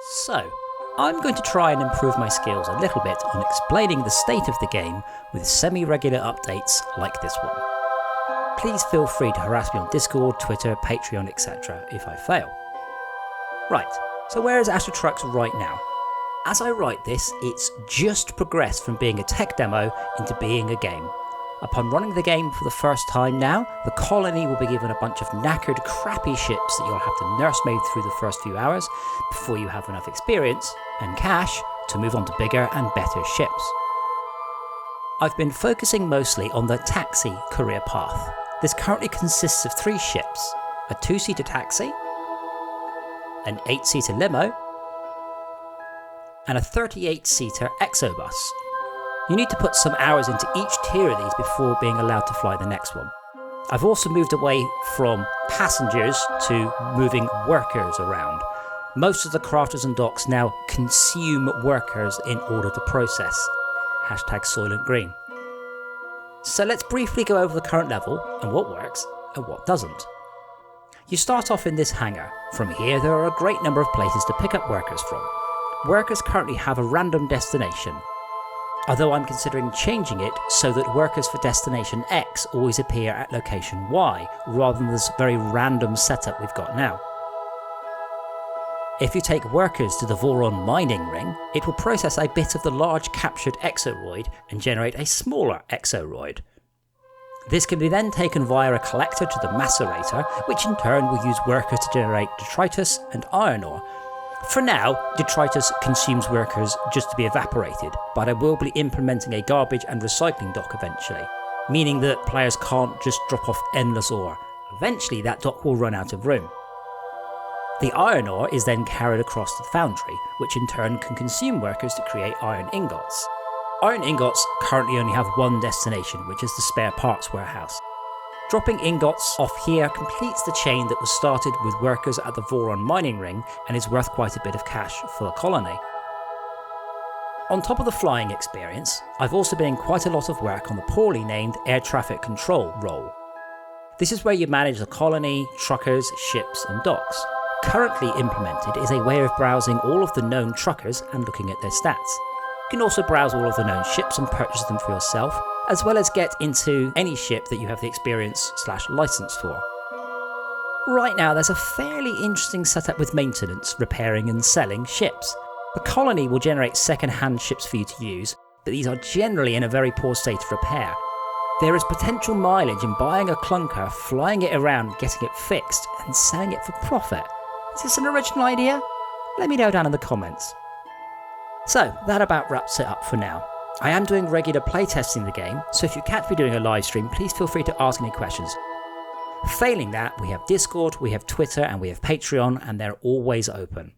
So, I'm going to try and improve my skills a little bit on explaining the state of the game with semi-regular updates like this one. Please feel free to harass me on Discord, Twitter, Patreon, etc. if I fail. Right, so where is AstroTrucks right now? As I write this, it's just progressed from being a tech demo into being a game. Upon running the game for the first time now, the colony will be given a bunch of knackered, crappy ships that you'll have to nursemaid through the first few hours before you have enough experience and cash to move on to bigger and better ships. I've been focusing mostly on the taxi career path. This currently consists of 3 ships, a 2-seater taxi, an 8-seater limo, and a 38-seater exobus. You need to put some hours into each tier of these before being allowed to fly the next one. I've also moved away from passengers to moving workers around. Most of the crafters and docks now consume workers in order to process. #Soylent Green. So let's briefly go over the current level and what works and what doesn't. You start off in this hangar. From here there are a great number of places to pick up workers from. Workers currently have a random destination, although I'm considering changing it so that workers for destination X always appear at location Y, rather than this very random setup we've got now. If you take workers to the Voron mining ring, it will process a bit of the large captured exoroid and generate a smaller exoroid. This can be then taken via a collector to the macerator, which in turn will use workers to generate detritus and iron ore. For now, detritus consumes workers just to be evaporated, but I will be implementing a garbage and recycling dock eventually, meaning that players can't just drop off endless ore. Eventually that dock will run out of room. The iron ore is then carried across to the foundry, which in turn can consume workers to create iron ingots. Iron ingots currently only have one destination, which is the spare parts warehouse. Dropping ingots off here completes the chain that was started with workers at the Voron mining ring and is worth quite a bit of cash for the colony. On top of the flying experience, I've also been doing quite a lot of work on the poorly named air traffic control role. This is where you manage the colony, truckers, ships and docks. Currently implemented is a way of browsing all of the known truckers and looking at their stats. You can also browse all of the known ships and purchase them for yourself, as well as get into any ship that you have the experience/license for. Right now there's a fairly interesting setup with maintenance, repairing and selling ships. The colony will generate second-hand ships for you to use, but these are generally in a very poor state of repair. There is potential mileage in buying a clunker, flying it around, getting it fixed, and selling it for profit. Is this an original idea? Let me know down in the comments. So, that about wraps it up for now. I am doing regular playtesting the game, so if you catch me doing a live stream, please feel free to ask any questions. Failing that, we have Discord, we have Twitter, and we have Patreon, and they're always open.